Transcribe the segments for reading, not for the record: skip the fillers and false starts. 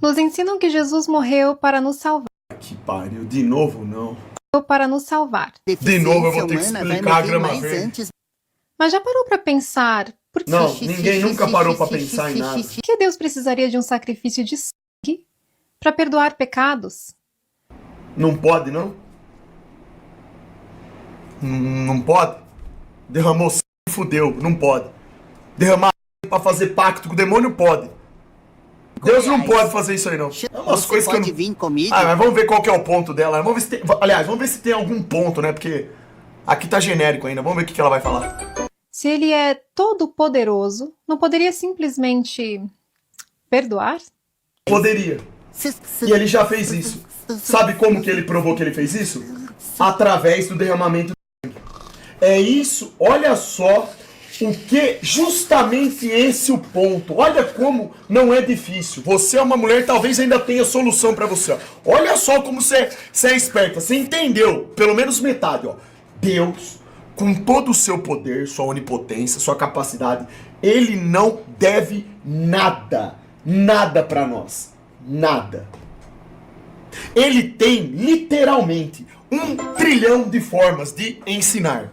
Nos ensinam que Jesus morreu para nos salvar. Que pariu, de novo não. Para nos salvar. De novo eu vou ter que explicar a grama verde. Mas já parou para pensar por que, Não, ninguém nunca parou para pensar em nada. que Deus precisaria de um sacrifício de sangue para perdoar pecados? Não pode, não? Não pode? Derramou sangue, fudeu, não pode. Derramar para fazer pacto com o demônio, pode. Deus não pode fazer isso aí, não. É umas coisas que eu não... vir comigo? Ah, mas vamos ver qual que é o ponto dela. Vamos ver se tem... Aliás, vamos ver se tem algum ponto, né? Porque aqui tá genérico ainda. Vamos ver o que ela vai falar. Se ele é todo poderoso, não poderia simplesmente perdoar? Poderia. E ele já fez isso. Sabe como que ele provou que ele fez isso? Através do derramamento de sangue. É isso, olha só o que, justamente esse o ponto. Olha como não é difícil. Você é uma mulher, talvez ainda tenha solução pra você. Olha só como você é esperta. Você entendeu, pelo menos metade, ó. Deus, com todo o seu poder, sua onipotência, sua capacidade, ele não deve nada. Nada pra nós. Nada. Ele tem, literalmente, 1 trilhão de formas de ensinar.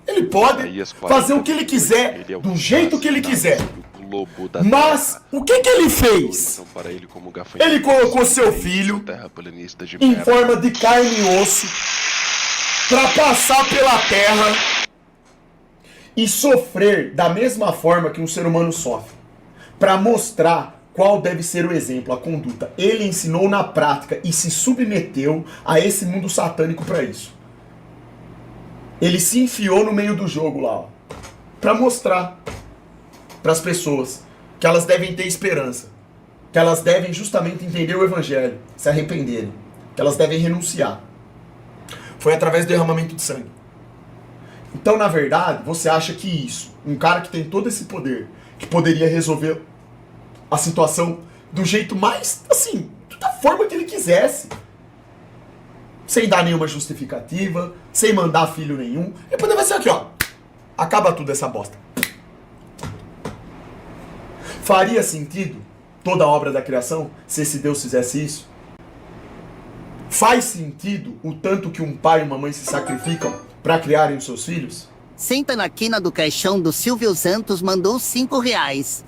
Ele pode fazer o que ele quiser, do jeito que ele quiser. Mas, o que ele fez? Ele colocou seu filho em forma de carne e osso para passar pela terra e sofrer da mesma forma que um ser humano sofre. Para mostrar qual deve ser o exemplo, a conduta. Ele ensinou na prática e se submeteu a esse mundo satânico para isso. Ele se enfiou no meio do jogo lá, ó, para mostrar para as pessoas que elas devem ter esperança, que elas devem justamente entender o evangelho, se arrependerem, que elas devem renunciar. Foi através do derramamento de sangue. Então, na verdade, você acha que isso, um cara que tem todo esse poder, que poderia resolver a situação do jeito mais, assim, da forma que ele quisesse, sem dar nenhuma justificativa, sem mandar filho nenhum, e poderia ser aqui, ó, acaba tudo essa bosta. Faria sentido toda a obra da criação se esse Deus fizesse isso? Faz sentido o tanto que um pai e uma mãe se sacrificam para criarem os seus filhos? Senta na quina do caixão do Silvio Santos, mandou R$5.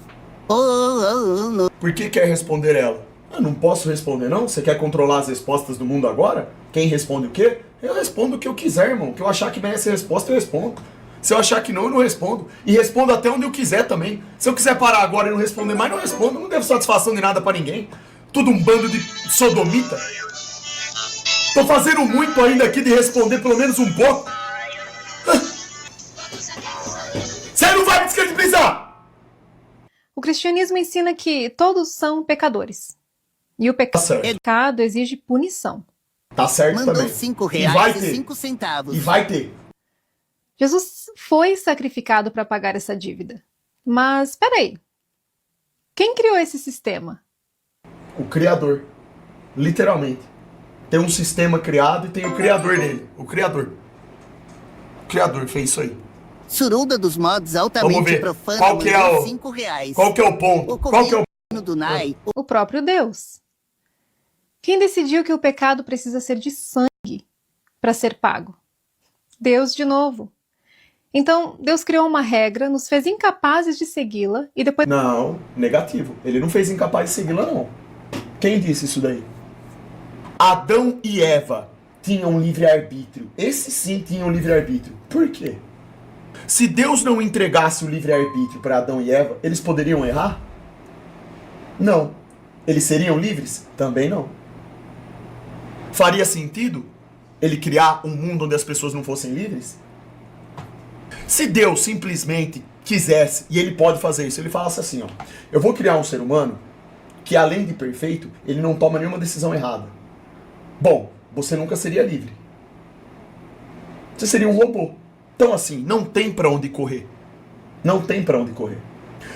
Oh. Por que quer responder ela? Eu não posso responder, não? Você quer controlar as respostas do mundo agora? Quem responde o quê? Eu respondo o que eu quiser, irmão. O que eu achar que merece resposta, eu respondo. Se eu achar que não, eu não respondo. E respondo até onde eu quiser também. Se eu quiser parar agora e não responder mais, não respondo. Não devo satisfação de nada pra ninguém. Tudo um bando de sodomita. Tô fazendo muito ainda aqui de responder pelo menos um pouco. Você não vai me descredibilizar! O cristianismo ensina que todos são pecadores. E o pecado exige punição. Tá certo Mandou também. R$5,05. E vai ter. Jesus foi sacrificado para pagar essa dívida. Mas, peraí. Quem criou esse sistema? O Criador. Literalmente. Tem um sistema criado e tem o Criador dele. O Criador. O Criador fez isso aí. Suruda dos modos altamente profano, qual que é o R$5. Qual que é o ponto? Qual que é o do Nai? O próprio Deus. Quem decidiu que o pecado precisa ser de sangue para ser pago? Deus de novo. Então, Deus criou uma regra, nos fez incapazes de segui-la e depois... Não, negativo. Ele não fez incapaz de segui-la, não. Quem disse isso daí? Adão e Eva tinham livre-arbítrio. Esses sim tinham livre-arbítrio. Por quê? Se Deus não entregasse o livre-arbítrio para Adão e Eva, eles poderiam errar? Não. Eles seriam livres? Também não. Faria sentido ele criar um mundo onde as pessoas não fossem livres? Se Deus simplesmente quisesse, e ele pode fazer isso, ele falasse assim, ó, eu vou criar um ser humano que além de perfeito, ele não toma nenhuma decisão errada. Bom, você nunca seria livre. Você seria um robô. Então assim, não tem pra onde correr. Não tem pra onde correr.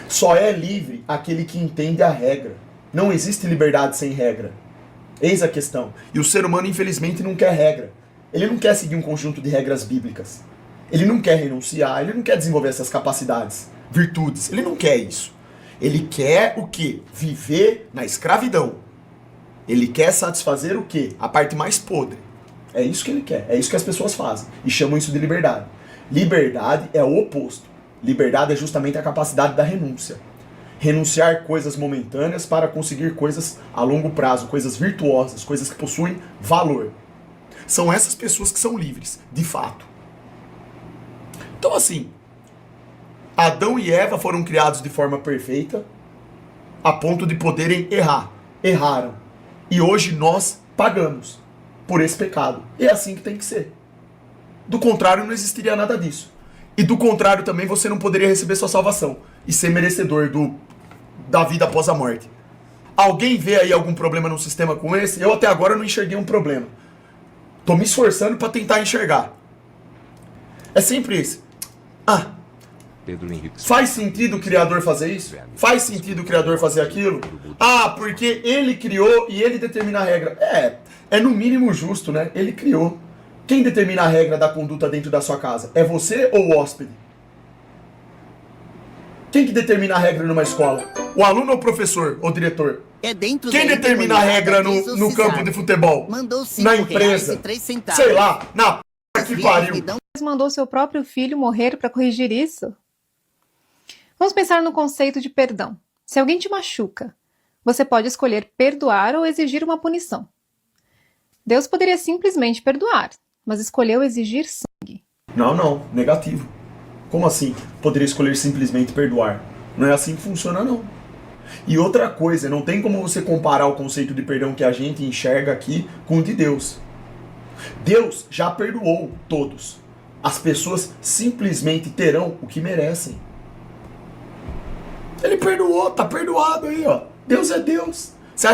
Só é livre aquele que entende a regra. Não existe liberdade sem regra. Eis a questão. E o ser humano, infelizmente, não quer regra. Ele não quer seguir um conjunto de regras bíblicas. Ele não quer renunciar, ele não quer desenvolver essas capacidades, virtudes. Ele não quer isso. Ele quer o quê? Viver na escravidão. Ele quer satisfazer o quê? A parte mais podre. É isso que ele quer. É isso que as pessoas fazem. E chamam isso de liberdade. Liberdade é o oposto. Liberdade é justamente a capacidade da renúncia. Renunciar coisas momentâneas para conseguir coisas a longo prazo, coisas virtuosas, coisas que possuem valor. São essas pessoas que são livres, de fato. Então assim, Adão e Eva foram criados de forma perfeita, a ponto de poderem errar. Erraram. E hoje nós pagamos por esse pecado. E é assim que tem que ser. Do contrário, não existiria nada disso. E do contrário também, você não poderia receber sua salvação e ser merecedor da vida após a morte. Alguém vê aí algum problema num sistema como esse? Eu até agora não enxerguei um problema. Tô me esforçando para tentar enxergar. É sempre esse. Faz sentido o Criador fazer isso? Faz sentido o Criador fazer aquilo? Porque ele criou e ele determina a regra. É no mínimo justo, né? Ele criou. Quem determina a regra da conduta dentro da sua casa? É você ou o hóspede? Quem que determina a regra numa escola? O aluno ou o professor ou o diretor? Quem determina a regra no campo de futebol? Na empresa? Sei lá, na p*** que pariu. Deus mandou seu próprio filho morrer para corrigir isso? Vamos pensar no conceito de perdão. Se alguém te machuca, você pode escolher perdoar ou exigir uma punição. Deus poderia simplesmente perdoar, mas escolheu exigir sangue. Não, negativo. Como assim? Poderia escolher simplesmente perdoar. Não é assim que funciona, não. E outra coisa, não tem como você comparar o conceito de perdão que a gente enxerga aqui com o de Deus. Deus já perdoou todos. As pessoas simplesmente terão o que merecem. Ele perdoou, tá perdoado aí, ó. Deus é Deus. Você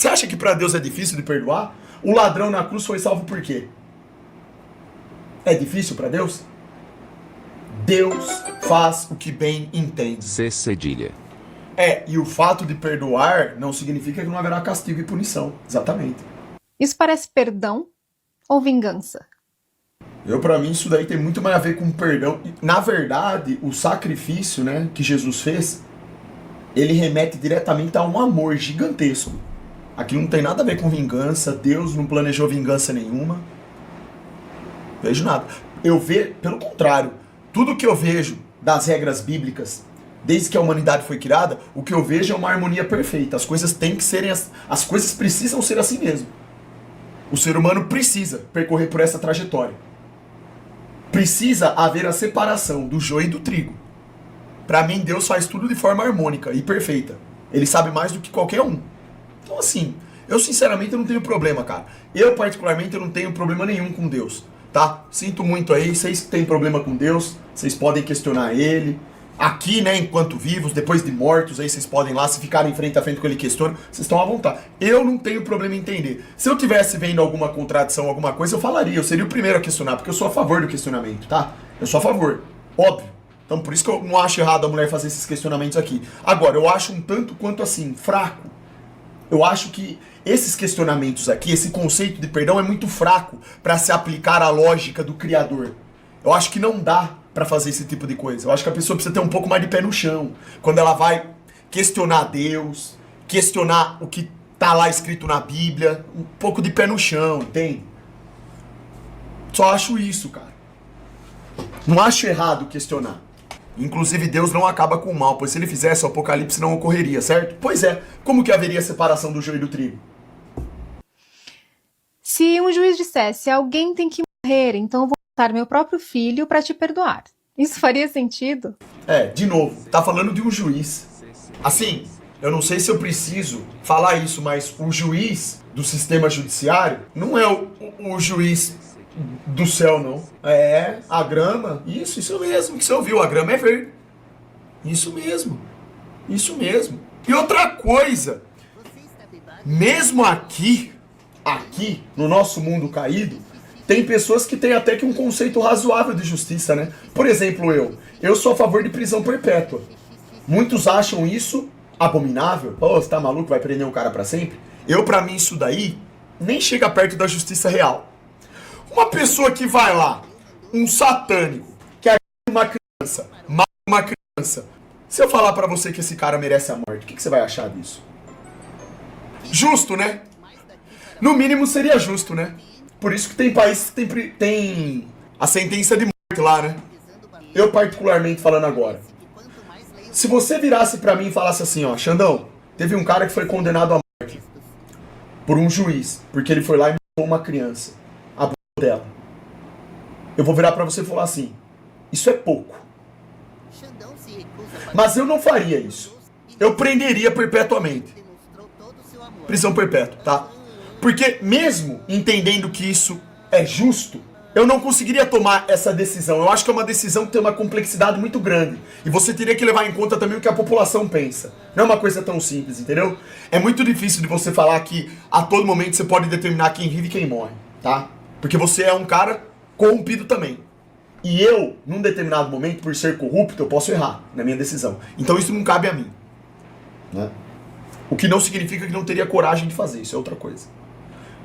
acha que para Deus é difícil de perdoar? O ladrão na cruz foi salvo por quê? É difícil para Deus? Deus faz o que bem entende. C cedilha. E o fato de perdoar não significa que não haverá castigo e punição. Exatamente. Isso parece perdão ou vingança? Para mim, isso daí tem muito mais a ver com perdão. Na verdade, o sacrifício, né, que Jesus fez, ele remete diretamente a um amor gigantesco. Aquilo não tem nada a ver com vingança. Deus não planejou vingança nenhuma. Vejo nada. Pelo contrário, tudo que eu vejo das regras bíblicas, desde que a humanidade foi criada, o que eu vejo é uma harmonia perfeita. As coisas têm que serem, as coisas precisam ser assim mesmo. O ser humano precisa percorrer por essa trajetória. Precisa haver a separação do joio e do trigo. Para mim, Deus faz tudo de forma harmônica e perfeita. Ele sabe mais do que qualquer um. Então, assim, eu sinceramente não tenho problema, cara. Eu, particularmente, eu não tenho problema nenhum com Deus, tá? Sinto muito aí, vocês que têm problema com Deus, vocês podem questionar Ele. Aqui, né, enquanto vivos, depois de mortos, aí vocês podem lá, se ficarem frente a frente com Ele questiona, vocês estão à vontade. Eu não tenho problema em entender. Se eu tivesse vendo alguma contradição, alguma coisa, eu falaria, eu seria o primeiro a questionar, porque eu sou a favor do questionamento, tá? Eu sou a favor, óbvio. Então, por isso que eu não acho errado a mulher fazer esses questionamentos aqui. Agora, eu acho um tanto quanto assim, fraco. Eu acho que esses questionamentos aqui, esse conceito de perdão é muito fraco para se aplicar à lógica do Criador. Eu acho que não dá para fazer esse tipo de coisa. Eu acho que a pessoa precisa ter um pouco mais de pé no chão. Quando ela vai questionar Deus, questionar o que tá lá escrito na Bíblia, um pouco de pé no chão, entende? Só acho isso, cara. Não acho errado questionar. Inclusive, Deus não acaba com o mal, pois se ele fizesse, o apocalipse não ocorreria, certo? Pois é, como que haveria separação do joio e do trigo? Se um juiz dissesse, alguém tem que morrer, então eu vou matar meu próprio filho para te perdoar. Isso faria sentido? De novo, tá falando de um juiz. Assim, eu não sei se eu preciso falar isso, mas o juiz do sistema judiciário não é o juiz do céu, não. A grama, isso mesmo que você ouviu, a grama é verde. Isso mesmo. E outra coisa, mesmo aqui no nosso mundo caído, tem pessoas que têm até que um conceito razoável de justiça, né? Por exemplo, eu sou a favor de prisão perpétua. Muitos acham isso abominável. Você tá maluco, vai prender um cara pra sempre? Pra mim, isso daí nem chega perto da justiça real. Uma pessoa que vai lá, um satânico, que agride uma criança, mata uma criança. Se eu falar pra você que esse cara merece a morte, o que você vai achar disso? Justo, né? No mínimo seria justo, né? Por isso que tem países que tem a sentença de morte lá, né? Eu particularmente falando agora. Se você virasse pra mim e falasse assim, ó, Xandão, teve um cara que foi condenado à morte por um juiz, porque ele foi lá e matou uma criança, a b*** dela. Eu vou virar pra você e falar assim, isso é pouco. Mas eu não faria isso. Eu prenderia perpetuamente. Prisão perpétua, tá? Porque mesmo entendendo que isso é justo, eu não conseguiria tomar essa decisão. Eu acho que é uma decisão que tem uma complexidade muito grande. E você teria que levar em conta também o que a população pensa. Não é uma coisa tão simples, entendeu? É muito difícil de você falar que a todo momento você pode determinar quem vive e quem morre, tá? Porque você é um cara corrompido também. E eu, num determinado momento, por ser corrupto, eu posso errar na minha decisão. Então isso não cabe a mim, né? O que não significa que não teria coragem de fazer, isso é outra coisa.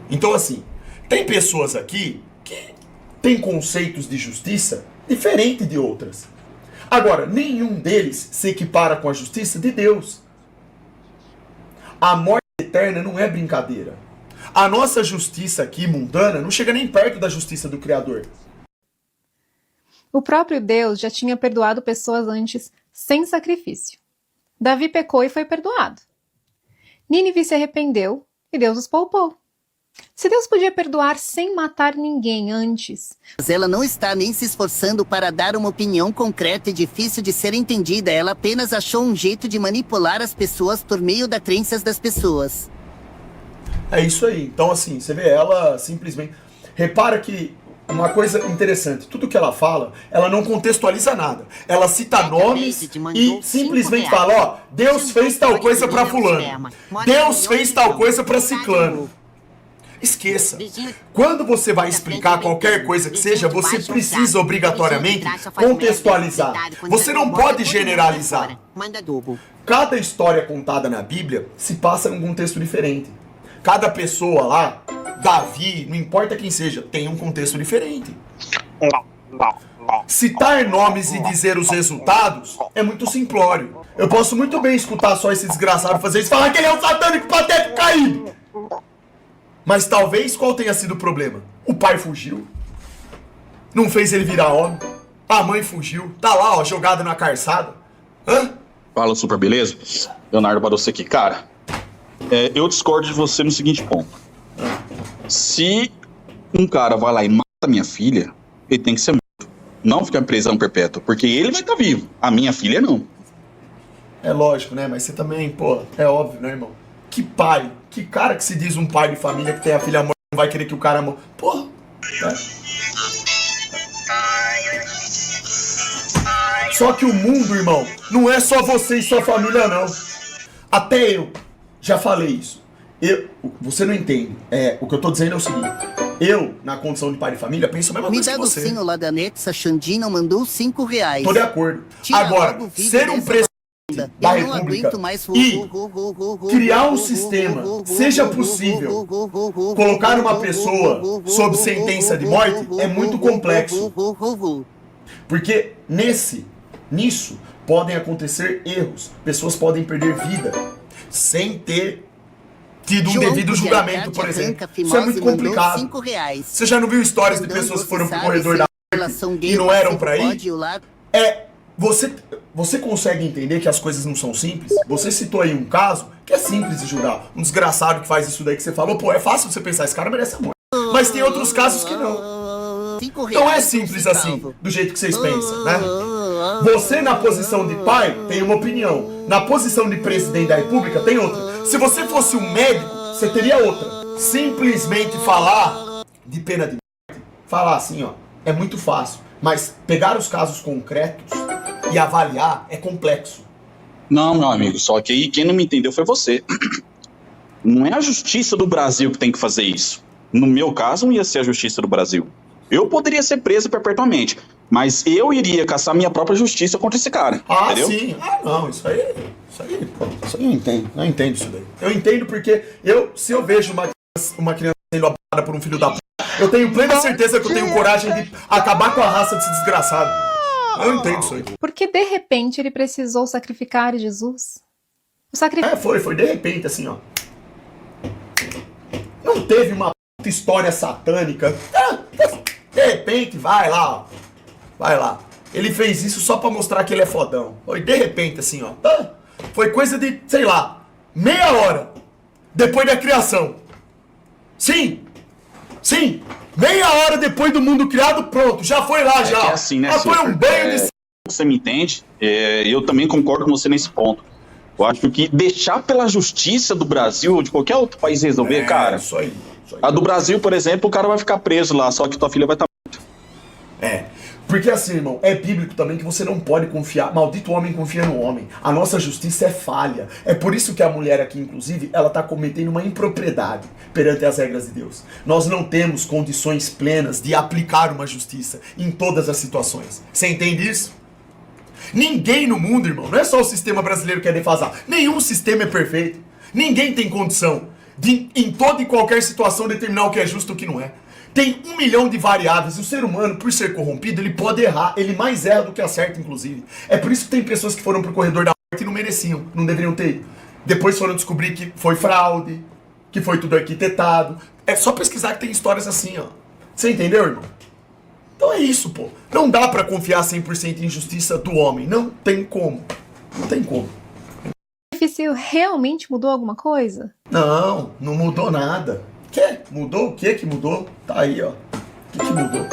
Então assim, tem pessoas aqui que têm conceitos de justiça diferentes de outras. Agora, nenhum deles se equipara com a justiça de Deus. A morte eterna não é brincadeira. A nossa justiça aqui, mundana, não chega nem perto da justiça do Criador. O próprio Deus já tinha perdoado pessoas antes sem sacrifício. Davi pecou e foi perdoado. Nínive se arrependeu e Deus os poupou. Se Deus podia perdoar sem matar ninguém antes, Mas ela não está nem se esforçando para dar uma opinião concreta e difícil de ser entendida. Ela apenas achou um jeito de manipular as pessoas por meio das crenças das pessoas. É isso aí. Então, assim, você vê ela simplesmente... Repara que uma coisa interessante, tudo que ela fala, ela não contextualiza nada. Ela cita nomes e simplesmente fala, ó, Deus fez tal coisa pra fulano. Deus fez tal coisa pra ciclano. Esqueça. Quando você vai explicar qualquer coisa que seja, você precisa obrigatoriamente contextualizar. Você não pode generalizar. Cada história contada na Bíblia se passa em um contexto diferente. Cada pessoa lá, Davi, não importa quem seja, tem um contexto diferente. Citar nomes e dizer os resultados é muito simplório. Eu posso muito bem escutar só esse desgraçado fazer isso e falar que ele é um satânico patético caído. Mas talvez qual tenha sido o problema? O pai fugiu. Não fez ele virar homem. A mãe fugiu. Tá lá, ó, jogada na calçada. Hã? Fala, super beleza? Leonardo Barossi aqui. Cara, eu discordo de você no seguinte ponto. Se um cara vai lá e mata minha filha, ele tem que ser morto. Não ficar em prisão perpétua, porque ele vai estar vivo. A minha filha não. É lógico, né? Mas você também, pô, é óbvio, né, irmão? Que pai, que cara que se diz um pai de família que tem a filha morta não vai querer que o cara morra. Porra, né? Só que o mundo, irmão, não é só você e sua família, não. Até eu já falei isso. Você não entende. O que eu tô dizendo é o seguinte. Eu, na condição de pai de família, penso a mesma Me coisa dá que você. docinho lá da Nexa, Xandina mandou R$5. Tô de acordo. Tira Agora, logo o vídeo ser um dessa presidente da Eu não República aguento mais. e criar um sistema, seja possível, colocar uma pessoa sob sentença de morte é muito complexo. Porque nisso podem acontecer erros. Pessoas podem perder vida sem ter tido um devido julgamento, por exemplo. Isso é muito complicado. Você já não viu histórias de pessoas que foram pro corredor da morte e não eram pra ir? Você consegue entender que as coisas não são simples? Você citou aí um caso que é simples de julgar. Um desgraçado que faz isso daí que você falou, pô, é fácil você pensar, esse cara merece a morte. Mas tem outros casos que não. Não é simples assim, do jeito que vocês pensam, né? Você na posição de pai tem uma opinião. Na posição de presidente da república tem outra. Se você fosse um médico, você teria outra. Simplesmente falar de pena de morte, falar assim, ó, é muito fácil. Mas pegar os casos concretos e avaliar é complexo. Não, meu amigo, só que aí quem não me entendeu foi você. Não é a justiça do Brasil que tem que fazer isso. No meu caso, não ia ser a justiça do Brasil. Eu poderia ser preso perpetuamente, mas eu iria caçar minha própria justiça contra esse cara. Ah, entendeu? Sim. Ah, não, isso aí eu entendo. Eu entendo isso daí. Eu entendo porque se eu vejo uma criança sendo abalada por um filho da p***, eu tenho plena certeza que eu tenho coragem de acabar com a raça desse desgraçado. Eu entendo isso aí. porque de repente ele precisou sacrificar Jesus? O sacrifício Foi de repente, assim, ó. Não teve uma puta história satânica. De repente, vai lá, ó. Vai lá. Ele fez isso só pra mostrar que ele é fodão. Foi de repente, assim, ó. Foi coisa de, sei lá, meia hora depois da criação. Sim. Sim. Meia hora depois do mundo criado, pronto. Já foi lá, já. É assim, né, foi um banho de... Você me entende? Eu também concordo com você nesse ponto. Eu acho que deixar pela justiça do Brasil ou de qualquer outro país resolver, cara... Isso aí. A do Brasil, por exemplo, o cara vai ficar preso lá, só que tua filha vai estar... Porque assim, irmão, é bíblico também que você não pode confiar. Maldito homem confia no homem. A nossa justiça é falha. É por isso que a mulher aqui, inclusive, ela tá cometendo uma impropriedade perante as regras de Deus. Nós não temos condições plenas de aplicar uma justiça em todas as situações. Você entende isso? Ninguém no mundo, irmão, não é só o sistema brasileiro que é defasado. Nenhum sistema é perfeito. Ninguém tem condição de, em toda e qualquer situação, determinar o que é justo e o que não é. Tem 1 milhão de variáveis. O ser humano, por ser corrompido, ele pode errar. Ele mais erra do que acerta, inclusive. É por isso que tem pessoas que foram pro corredor da morte e não mereciam, não deveriam ter ido. Depois foram descobrir que foi fraude, que foi tudo arquitetado. É só pesquisar que tem histórias assim, ó. Você entendeu, irmão? Então é isso, pô. Não dá pra confiar 100% em justiça do homem. Não tem como. Não tem como. O sacrifício realmente mudou alguma coisa? Não, não mudou nada. Que? Mudou o que mudou? Tá aí, ó. O que mudou?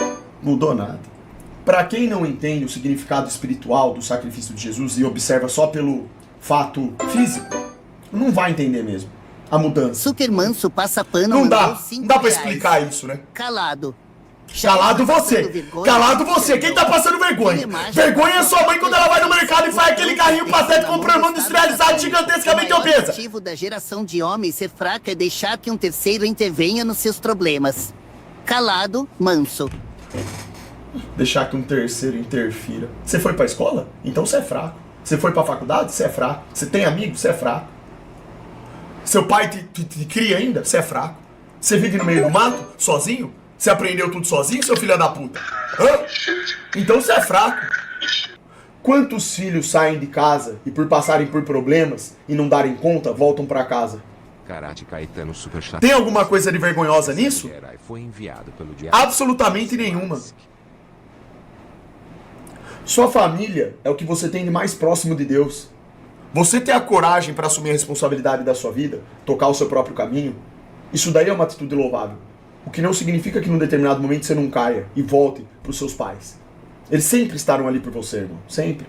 Mudou nada. Pra quem não entende o significado espiritual do sacrifício de Jesus e observa só pelo fato físico, não vai entender mesmo a mudança. Super Manso passa pano. Não dá. mandou 5 Não dá pra reais. explicar isso, né? Calado. Calado você! Calado você! Quem tá passando vergonha? Vergonha é sua mãe quando ela vai no mercado e faz aquele carrinho patético comprando mão industrializado gigantescamente obesa! O motivo da geração de homens ser fraca é deixar que um terceiro intervenha nos seus problemas. Calado, manso. Deixar que um terceiro interfira. Você foi pra escola? Então você é fraco. Você foi pra faculdade? Você é fraco. Você tem amigos? Você é fraco. Seu pai te cria ainda? Você é fraco. Você vive no meio do mato? Sozinho? Você aprendeu tudo sozinho, seu filho da puta? Hã? Então você é fraco. Quantos filhos saem de casa e por passarem por problemas e não darem conta, voltam pra casa? Karate Caetano Superchat. Tem alguma coisa de vergonhosa nisso? Foi enviado pelo diabo. Absolutamente nenhuma. Sua família é o que você tem de mais próximo de Deus. Você ter a coragem para assumir a responsabilidade da sua vida, tocar o seu próprio caminho, isso daí é uma atitude louvável. O que não significa que num determinado momento você não caia e volte para os seus pais. Eles sempre estarão ali por você, irmão. Sempre.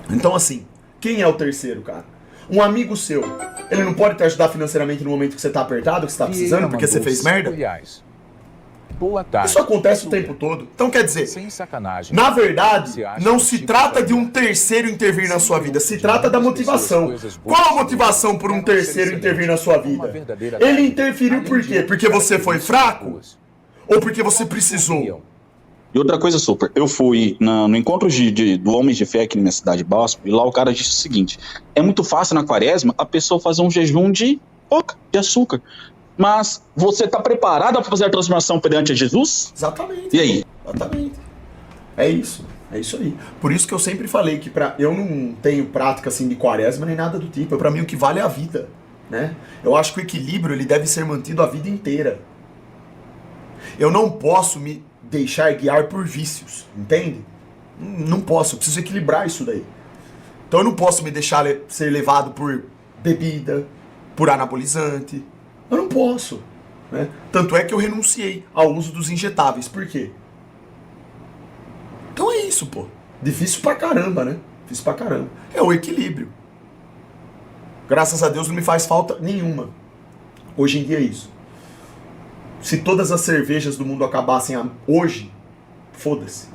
Então assim, quem é o terceiro, cara? Um amigo seu, ele não pode te ajudar financeiramente no momento que você tá apertado, que você tá precisando, porque você fez merda? Boa tarde. Isso acontece o tempo todo. Então quer dizer, Sem sacanagem. na verdade, não se tipo trata de um terceiro intervir na sua vida, se trata da motivação. Qual a motivação por um terceiro intervir na sua vida? Ele interferiu por quê? Porque você foi fraco? Ou porque você precisou? E outra coisa, Super, eu fui no encontro do Homens de Fé aqui na minha cidade, Basco, e lá o cara disse o seguinte: é muito fácil na quaresma a pessoa fazer um jejum de açúcar. Mas você está preparado para fazer a transformação perante a Jesus? Exatamente. E aí? Exatamente. É isso aí. Por isso que eu sempre falei que eu não tenho prática assim de quaresma nem nada do tipo. Para mim o que vale é a vida, né? Eu acho que o equilíbrio ele deve ser mantido a vida inteira. Eu não posso me deixar guiar por vícios, entende? Não posso, eu preciso equilibrar isso daí. Então eu não posso me deixar ser levado por bebida, por anabolizante. Eu não posso, né? Tanto é que eu renunciei ao uso dos injetáveis. Por quê? Então é isso, pô. Difícil pra caramba, né? Difícil pra caramba. É o equilíbrio. Graças a Deus não me faz falta nenhuma. Hoje em dia é isso. Se todas as cervejas do mundo acabassem hoje, foda-se.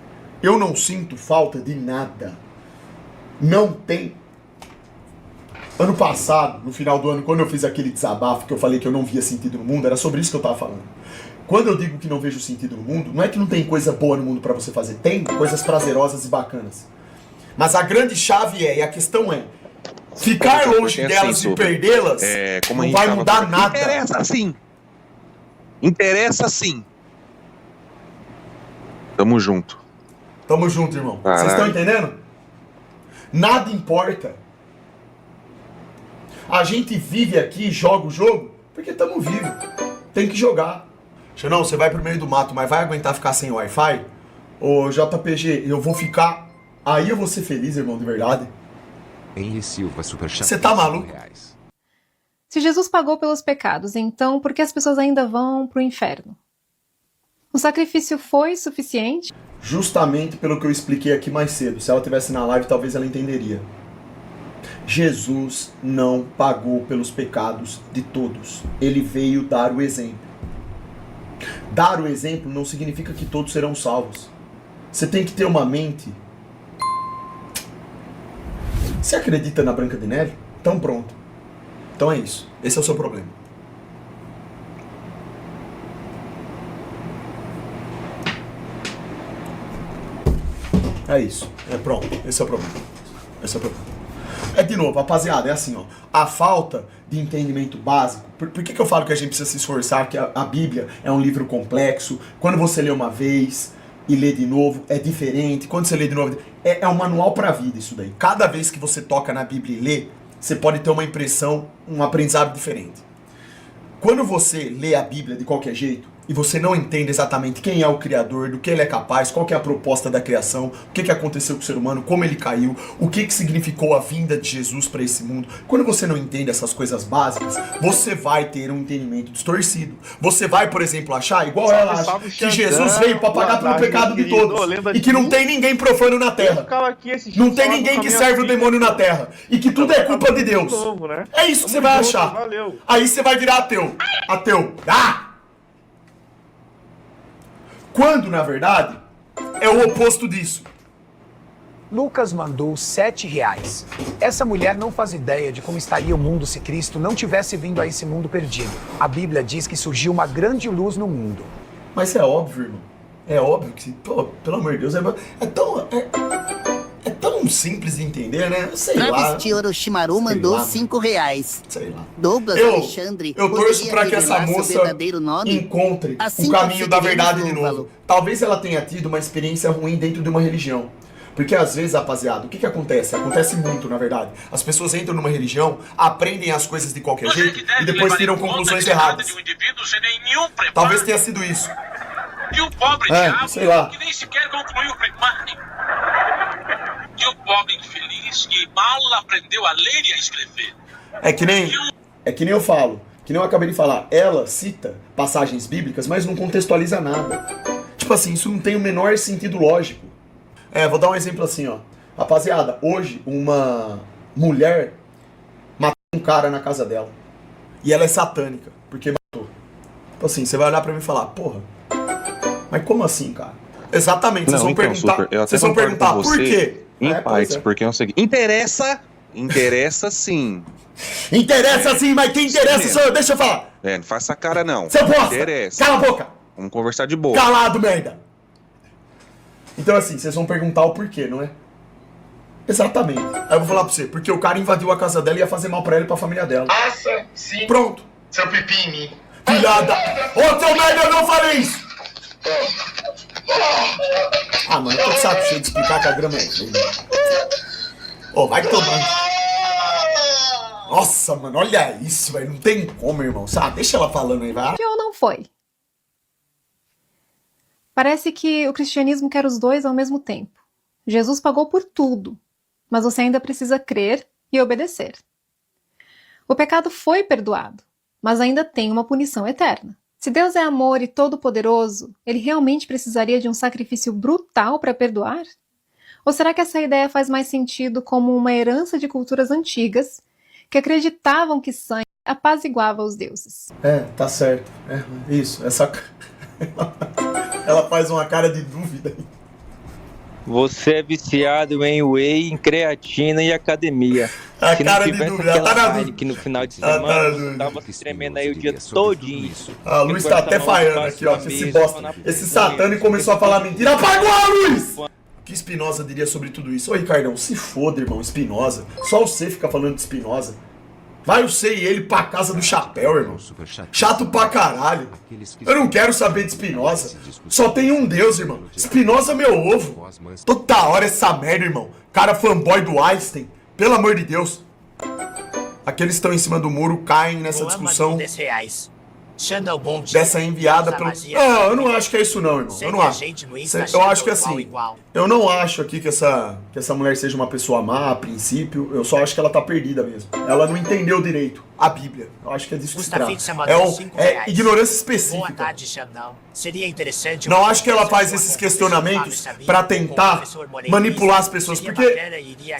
Eu não sinto falta de nada. Não tem. Ano passado, no final do ano, quando eu fiz aquele desabafo que eu falei que eu não via sentido no mundo, era sobre isso que eu tava falando. Quando eu digo que não vejo sentido no mundo, não é que não tem coisa boa no mundo pra você fazer. Tem coisas prazerosas e bacanas. Mas a grande chave e a questão é, ficar longe delas e perdê-las não vai mudar nada. Interessa sim. Tamo junto. Tamo junto, irmão. Vocês estão entendendo? Nada importa. A gente vive aqui, joga o jogo, Porque tamo vivo. Tem que jogar. Xenão, você vai pro meio do mato, mas vai aguentar ficar sem Wi-Fi? Ô, JPG, eu vou ficar... Aí eu vou ser feliz, irmão, de verdade. Henry Silva, superchat. Você tá maluco? R$5. Se Jesus pagou pelos pecados, então por que as pessoas ainda vão pro inferno? O sacrifício foi suficiente? Justamente pelo que eu expliquei aqui mais cedo. Se ela estivesse na live, talvez ela entenderia. Jesus não pagou pelos pecados de todos. Ele veio dar o exemplo. Dar o exemplo não significa que todos serão salvos. Você tem que ter uma mente... Você acredita na Branca de Neve? Então pronto. Então é isso. Esse é o seu problema. É isso. É pronto. Esse é o problema. Esse é o problema. É de novo, rapaziada, é assim, ó. A falta de entendimento básico. Por que eu falo que a gente precisa se esforçar, que a Bíblia é um livro complexo? Quando você lê uma vez e lê de novo, é diferente. Quando você lê de novo, é um manual pra vida isso daí. Cada vez que você toca na Bíblia e lê, você pode ter uma impressão, um aprendizado diferente. Quando você lê a Bíblia de qualquer jeito, e você não entende exatamente quem é o Criador, do que ele é capaz, qual que é a proposta da criação, o que aconteceu com o ser humano, como ele caiu, o que significou a vinda de Jesus para esse mundo. Quando você não entende essas coisas básicas, você vai ter um entendimento distorcido. Você vai, por exemplo, achar, igual ela acha, que Jesus veio para pagar pelo pecado de todos, e que não tem ninguém profano na terra. Não tem ninguém que serve o demônio na terra. E que tudo é culpa de Deus. É isso que você vai achar. Aí você vai virar ateu. Ateu. Ah! Quando, na verdade, é o oposto disso. Lucas mandou R$7. Essa mulher não faz ideia de como estaria o mundo se Cristo não tivesse vindo a esse mundo perdido. A Bíblia diz que surgiu uma grande luz no mundo. Mas é óbvio, irmão. É óbvio que, pô, pelo amor de Deus, é tão simples de entender, né? Sei lá. Travesti Orochimaru mandou lá, R$5. Sei lá. Douglas Alexandre. Eu torço poderia pra que essa revelar seu moça verdadeiro nome? encontre Assim o caminho da verdade de conseguiremos novo. Talvez ela tenha tido uma experiência ruim dentro de uma religião. Porque às vezes, rapaziada, o que acontece? Acontece muito, na verdade. As pessoas entram numa religião, aprendem as coisas de qualquer jeito e depois tiram conclusões erradas. De um indivíduo sem nenhum preparo. Talvez tenha sido isso. E o pobre sei lá. diabo que nem sequer concluiu o primário. E o pobre infeliz que mal aprendeu a ler e a escrever. É que nem eu falo, que nem eu acabei de falar. Ela cita passagens bíblicas, mas não contextualiza nada. Tipo assim, isso não tem o menor sentido lógico. Vou dar um exemplo assim, ó. Rapaziada, hoje uma mulher matou um cara na casa dela. E ela é satânica, porque matou. Tipo assim, você vai olhar pra mim e falar, porra, mas como assim, cara? Exatamente, vocês vão perguntar por quê? Em partes, porque é o seguinte. Interessa sim. Interessa sim, mas quem interessa sou eu, deixa eu falar. Não faz essa cara não. Seu bosta, Interessa. cala a boca. Vamos conversar de boa. Calado, merda. Então assim, vocês vão perguntar o porquê, não é? Exatamente. Aí eu vou falar pra você, porque o cara invadiu a casa dela e ia fazer mal pra ela e pra família dela. Passa, sim. Pronto. Seu pipi em mim. Filhada. Ô, seu merda, eu não falei isso. Ah, mano, eu tô de saco cheio de explicar que a grama é feia. Ô, vai tomando. Nossa, mano, olha isso, velho. Não tem como, irmão. Sabe? Deixa ela falando aí, vai. Ou não foi? Parece que o cristianismo quer os dois ao mesmo tempo. Jesus pagou por tudo, mas você ainda precisa crer e obedecer. O pecado foi perdoado, mas ainda tem uma punição eterna. Se Deus é amor e todo-poderoso, ele realmente precisaria de um sacrifício brutal para perdoar? Ou será que essa ideia faz mais sentido como uma herança de culturas antigas que acreditavam que sangue apaziguava os deuses? Tá certo. Isso. Ela faz uma cara de dúvida. Você é viciado em whey, em creatina e academia. A se cara não de tivesse dúvida, aquela ela tá na carne dúvida. que no final de Ela semana tá na você dúvida. tava se tremendo aí o dia todinho. A luz tá até falhando aqui, ó. Esse bosta. Esse satânico começou a falar mentira. Apagou a luz! O que Spinoza diria sobre tudo isso? Ô, Ricardão, se foda, irmão, Spinoza. Só você fica falando de Spinoza. Vai você e ele pra casa do chapéu, irmão. Chato pra caralho. Eu não quero saber de Spinoza. Só tem um Deus, irmão. Spinoza é meu ovo. Toda hora essa merda, irmão. Cara fanboy do Einstein. Pelo amor de Deus. Aqueles que estão em cima do muro caem nessa discussão dessa enviada pelo... Não, eu não acho que é isso não, irmão. Eu não acho. Eu acho que assim, eu não acho aqui que essa mulher seja uma pessoa má a princípio. Eu só acho que ela tá perdida mesmo. Ela não entendeu direito a Bíblia. Eu acho que é disso que se trata. É ignorância específica. Seria interessante. Não acho que ela faz esses questionamentos para tentar manipular as pessoas, porque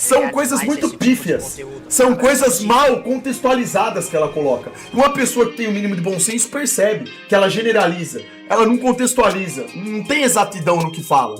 são coisas muito pífias. São coisas mal contextualizadas que ela coloca. Uma pessoa que tem o mínimo de bom senso percebe que ela generaliza, ela não contextualiza, não tem exatidão no que fala.